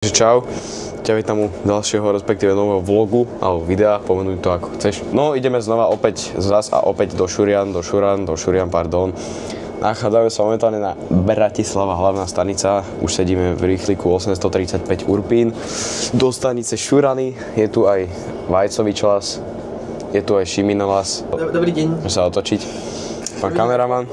Čau, ťa vítam u ďalšieho, respektíve nového vlogu, alebo videa, pomenuj to ako chceš. No, ideme znova opäť do Šurian. Nachádzame sa momentálne na Bratislava, hlavná stanica. Už sedíme v rýchliku 835 Urpín. Do stanice Šurany je tu aj Vajcovič las, je tu aj Šimina las. Dobrý deň. Môžeme sa otočiť. Pán kameraman,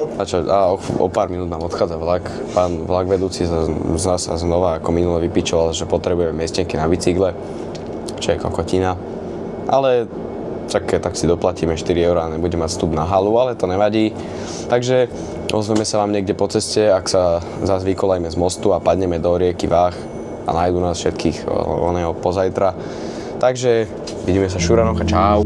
o pár minút nám odchádza vlak. Pán vlak vedúci z nás znova ako minule vypičoval, že potrebujeme miestenky na bicykle, čo je kokotina. Ale tak si doplatíme 4 € a nebudeme mať vstup na halu, ale to nevadí. Takže ozveme sa vám niekde po ceste, ak sa zase vykolajme z mostu a padneme do rieky Váh a nájdu nás všetkých oného pozajtra. Takže vidíme sa v Šuranoch a čau.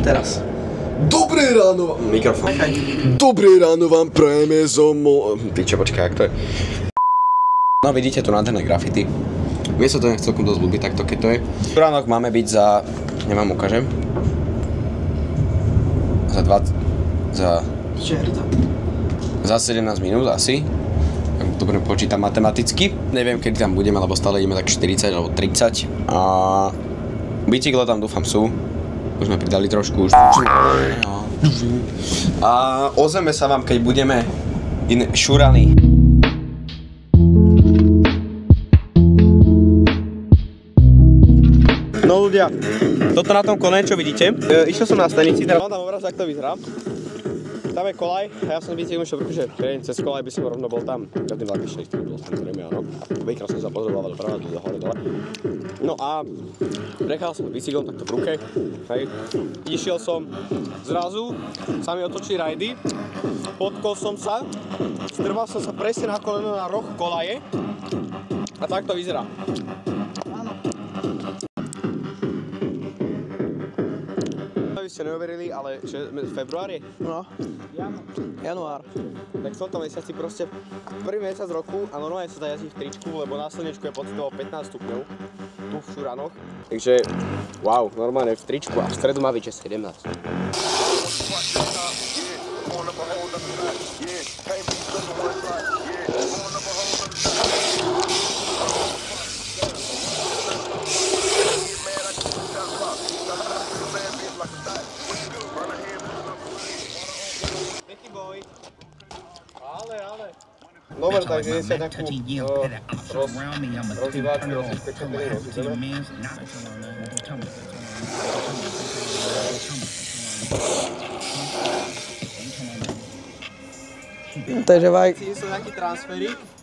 Teraz. Dobré ráno! Mikrofón. Dobré ráno vám prajeme Piče, počkaj, jak to je? No vidíte tu nádherné grafity. Mne sa to nech celkom dosť ľúbi takto, keď to je. V Šuranoch máme byť za... Nemám ukážem. Za 17 minút asi. Tak dobre počítam matematicky. Neviem, kedy tam budeme, lebo stále ideme tak 40 alebo 30. A bicykle tam dúfam sú. Už sme pridali trošku už. A ozveme sa vám, keď budeme Šurany. No ľudia, toto na tom kole, čo vidíte, išiel som na stanici, teda mám tam obraz, jak to vyzerá. Tam je kolaj a ja som bicykl išiel, pretože cez kolaj by som rovno bol tam. Každý vlak vyšli, ktorý bol samozrejme, áno. Výkral som sa pozoroval, ale pravda tu hore dole. No a prechádzal som bicyklom takto v ruke, hej. Išiel som, zrazu sa mi otočili rajdy, potkol som sa, strval som sa presne na koleno na roh kolaje a tak to vyzerá. Vy ste neuverili, ale že v februári? No. Január. Tak v tomto mesiaci proste prvý mesiac roku a normálne sa dá jazdiť v tričku, lebo na slnečku je pocitovo 15 stupňov tu v Šuranoch. Takže wow, normálne v tričku a v stredu má byť 17. Dobre, takže je sa takú rozhýváciu, rozpečetený rozhýbeme. Takže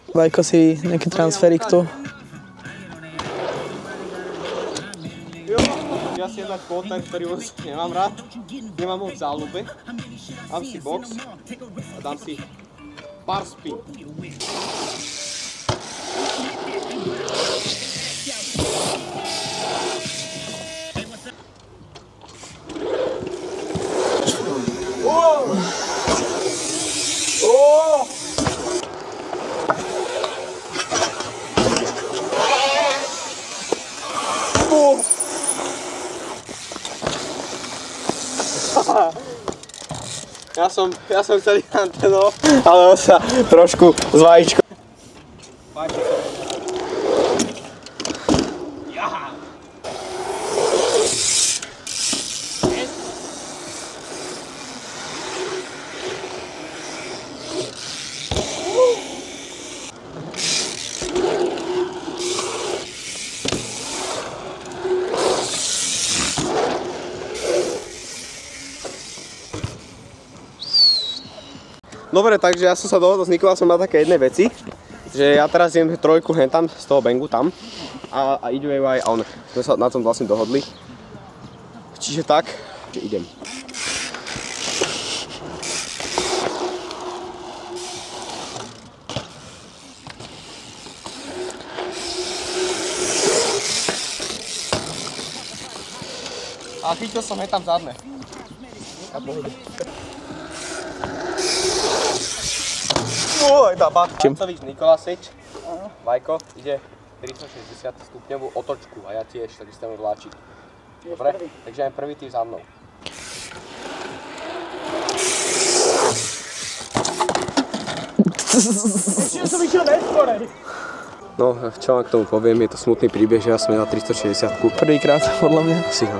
Vajko si nejaký transferík tu. Ja si jednať potent, ktorý moc nemám rád. Nemám moc záľube. Dám si box a dám si bar spin. Ja som chcel ísť antenou, ale on sa trošku z vajíčko. Dobre, takže ja som sa dohodol s Nikolásom na také jednej veci, že ja teraz idem trojku hentam z toho bangu tam a ide ju aj on. Sme sa na tom vlastne dohodli. Čiže tak, že idem. A chytil som hentam zadné. A pohodu. Oj, daba. Vajcovič Nikolásič. Vajko ide 360 stupňovú otočku a ja tiež, tak systému vláčiť. Dobre? Takže aj prvý tým za mnou. No, čo vám k tomu poviem, je to smutný príbeh, že ja som nedal 360. Prvýkrát, podľa mňa. Si ho.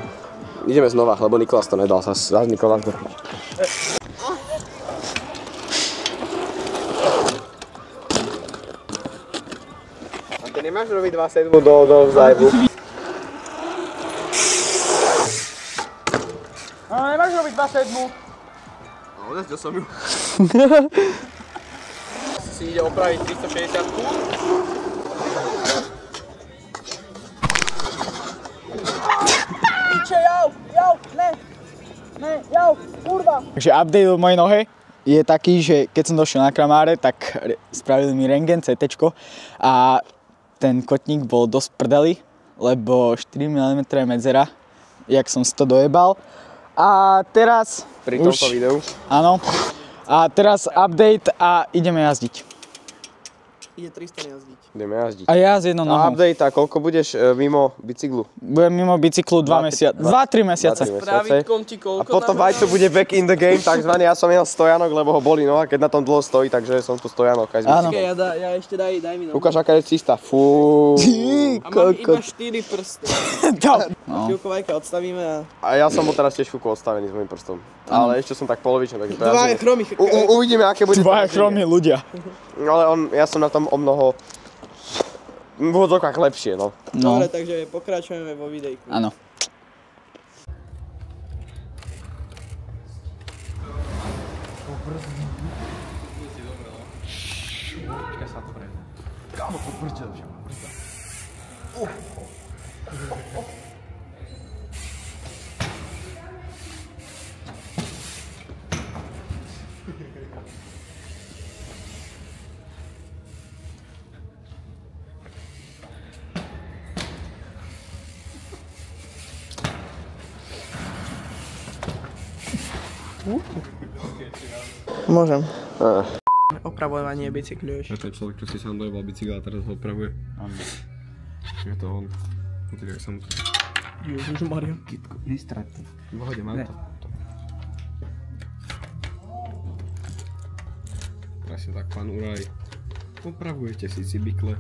Ideme znova, lebo Nikolás to nedal, zás Nikolás do piči. A ty nemáš robiť 2,7 do vzajbu? Ale nemáš robiť 2,7. No, odezďo som ju. Si ide opraviť 360. Takže update o mojej nohe je taký, že keď som došiel na kramáre, tak spravili mi rentgen, CT a ten kotník bol dosť prdeli, lebo 4 mm medzera, jak som si to dojebal. A teraz Pri tomto videu. Áno. A teraz update a ideme jazdiť. Ide 300 jazdiť. Ideme jazdiť. A ja s jednou A nohou. update, a koľko budeš mimo bicyklu? Budem mimo bicyklu 2 mesiace. 2-3 mesiace. Pravidkom ti A koľko potom Vajčo bude back in the game, takzvaný. Ja som jel stojanok, lebo ho boli noha, keď na tom dlho stojí, takže som tu stojanok aj s Áno. bicyklom. Ja ešte daj mi nohu. Ukáž, aká je cista. Fú. A mám iba 4 prsty. No. Chvíľko Vajka odstavíme a... A ja som bol teraz tiež chvíľku odstavený s mojím prstom. Ale ešte som tak polovične, takže to Dvaja chromy. uvidíme, aké bude. Dvaja chromy ľudia. Ale ja som na tom o mnoho v úvodzovkách lepšie, no. No, Dobre, takže pokračujeme vo videjku. áno. Môžem. Á. Opravovanie bicyklu To je človek, čo si sám dojebal bicykel a teraz ho opravuje. Je to on. Tak sa mu to... Ježišmaria. Vystratný. V pohode, mám to. Presne tak, pán Uraj. Opravujete si bicykle.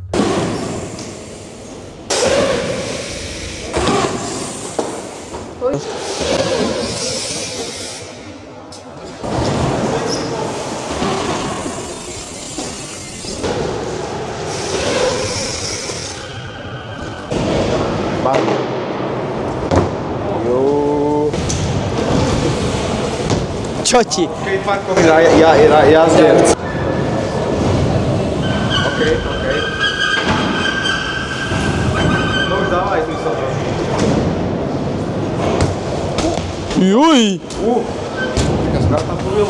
Čo ti? Skateparkový jazdiec. Okej. No už dávaj zmysel trošku. Juj! Taká správna povil.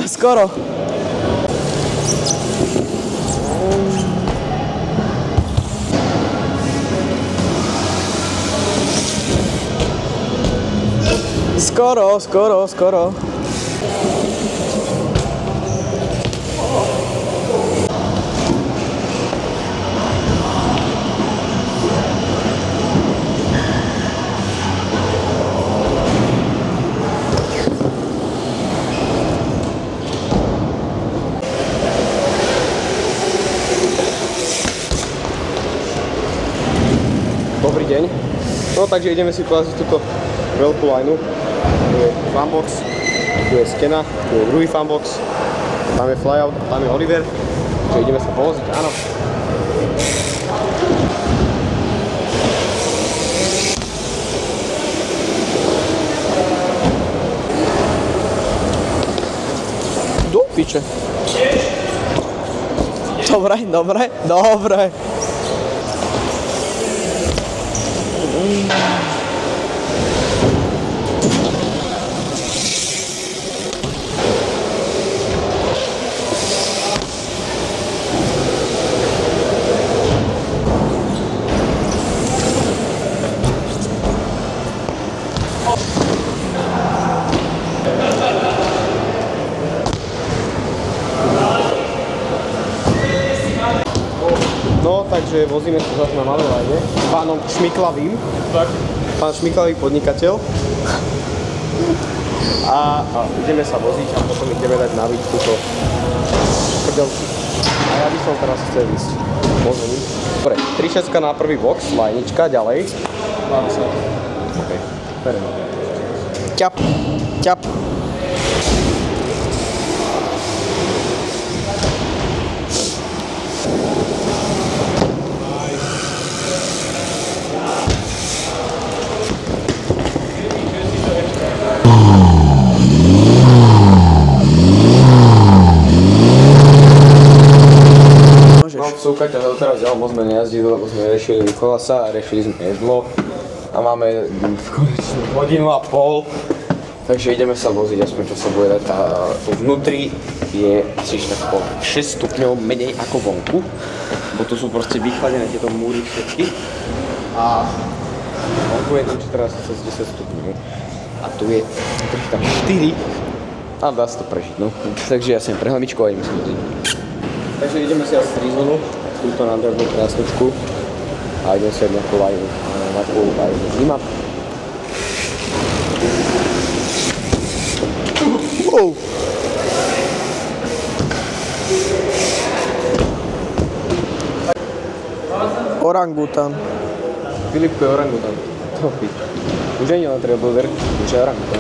Skoro. Skoro. Dobrý deň. No takže ideme si pokaziť túto veľkú lineu. Tu je fanbox, tu je skena, tu je druhý fanbox, tam je flyout, tam je Oliver. Takže ideme sa povoziť, áno. Do piče. Dobre. takže vozíme sa zase na malé lajne s pánom Šmiklavým. Tak. Pán Šmiklavý podnikateľ. A ideme sa voziť a potom ideme dať nabiť túto prdelku. A ja by som teraz chcel ísť. Môžem ísť. Dobre, 3-6 na prvý box, lajnička, ďalej. Máme sa. OK, pereme. Ťap, ťap. Súkať a teraz ďalej sme nejazdili, lebo sme riešili kolasa a riešili sme jedlo a máme konečne hodinu a pol, takže ideme sa voziť aspoň čo sa bude dať a vnútri je o 6 stupňov menej ako vonku, bo tu sú proste vychladené tieto múry všetky a vonku je tam 14 10 stupňov a tu je tam 4 a dá sa to prežiť, no. Takže ja sem pre hlamičku a ideme sa voziť. Takže ideme si asi Trizonu, túto nádhernú krásnočku a ideme si nejakú lajnu, na takú lajnu zima. Wow. Orangutan. Filipko je orangutan. To pič. Už nie je len trailblazer, už je orangutan.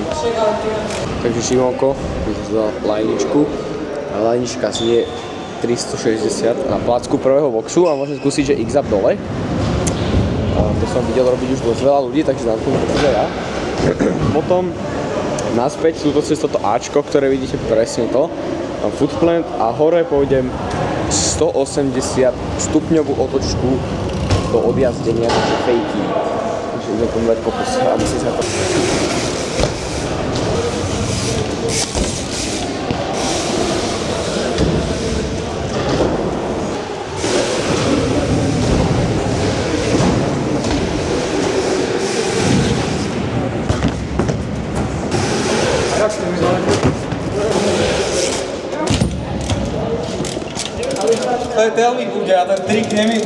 Takže Šimonko, vyzval lajničku a lajnička znie 360 na placku prvého boxu a môžem skúsiť, že X-up dole. To som videl robiť už dosť veľa ľudí, takže znam tomu pretože ja. Potom naspäť sú to cez toto Ačko, ktoré vidíte presne to. Tam footplant a hore pôjdem 180 stupňovú otočku do odjazdenia, takže fejky. Takže idem tomu dať pokus a musím sa to... To je telvík bude a ten trik nemý.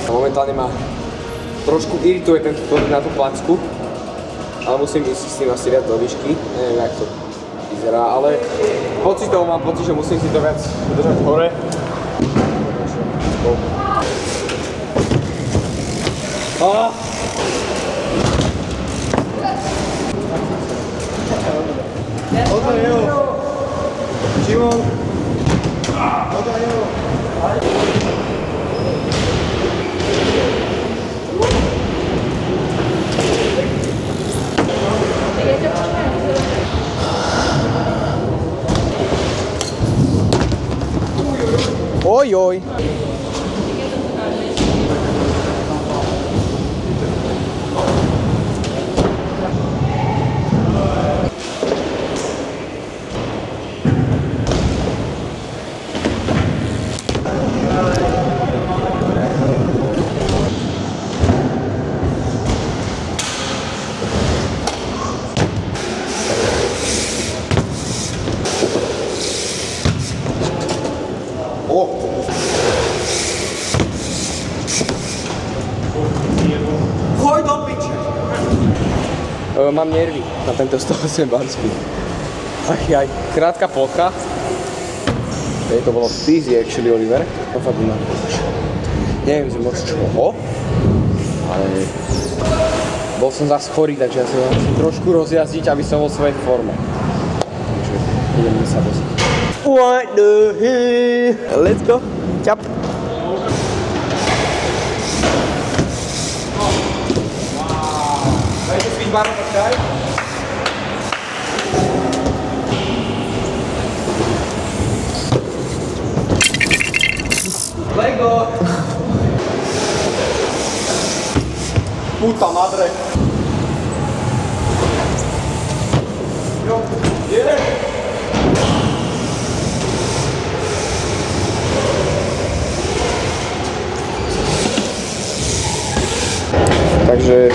Momentálne ma trošku irituje ten tvork na tú placku, ale musím ísť s tým asi viac do výšky, neviem jak to vyzerá, ale pocitovo mám pocit, že musím si to viac držať hore. Oddaj jeho. Šimon. Oddaj jeho. Ojoj. Choj do piče. Mám nervy na tento 108 barský. Aj, krátka plocha. To bolo easy actually, Oliver. To fakt mám. Neviem, že moc čoho, ale bol som zase chorý, takže ja sa musím trošku rozjazdiť, aby som bol v svojej forme. Takže ideme sa voziť. What the hell? Let's go. Ťap. Dajte svých barov, počkaj. Lego. Puta madre. Jo, jede. Takže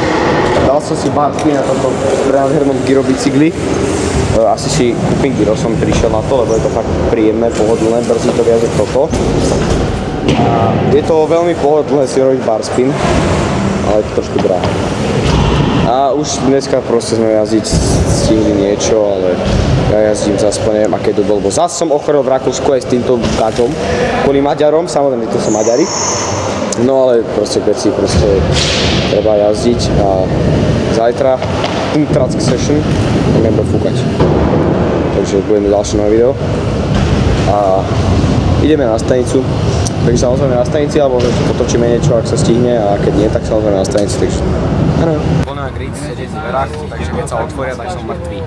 dal som si barky na tomto nádhernom gyro bicykli. Asi si kúpim gyro, som prišiel na to, lebo je to fakt príjemné, pohodlné, brzy to viac toto. A je to veľmi pohodlné si robiť bar spin, ale je to trošku drahé. A už dneska proste sme jazdiť stihli niečo, ale ja jazdím zase po neviem aké to bolo. Zase som ochorel v Rakúsku aj s týmto káčom, kvôli Maďarom, samozrejme to sú Maďari. No ale proste keď si treba jazdiť a zajtra track session nebudem fúkať. Takže budeme ďalšie nové video. A ideme na stanicu. Takže sa ozveme na stanici, alebo potočíme niečo, ak sa stihne, a keď nie, tak sa ozveme na stanici, takže... Áno. Plná grid sedieť v dverách, takže keď sa otvoria, tak som mŕtvý.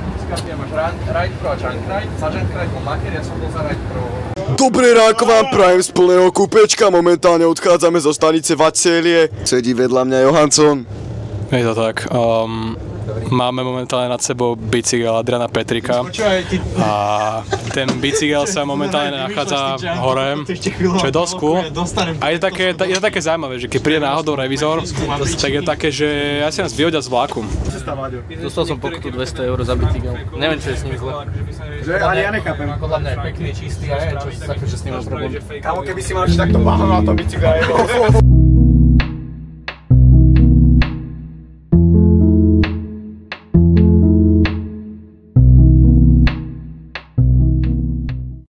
Dobré ráno vám prajem z plného kúpečka, momentálne odchádzame zo stanice Vacélie. Sedí vedľa mňa Johansson. Je to tak. Máme momentálne nad sebou bicykel Adriana Petrika a ten bicykel sa momentálne nachádza hore, čo je dosť cool. A je to také zaujímavé, že keď príde náhodou revizor, tak je také, že ja si nás vyhodia z vláku. Dostal som pokutu 200 € za bicykel. Neviem, čo je s ním zle. Ale ja nechápem. Podľa mňa je pekný, čistý a je, čo také, že s ním mám problém. Kámo, keby si mal takto bahno na tom bicykle.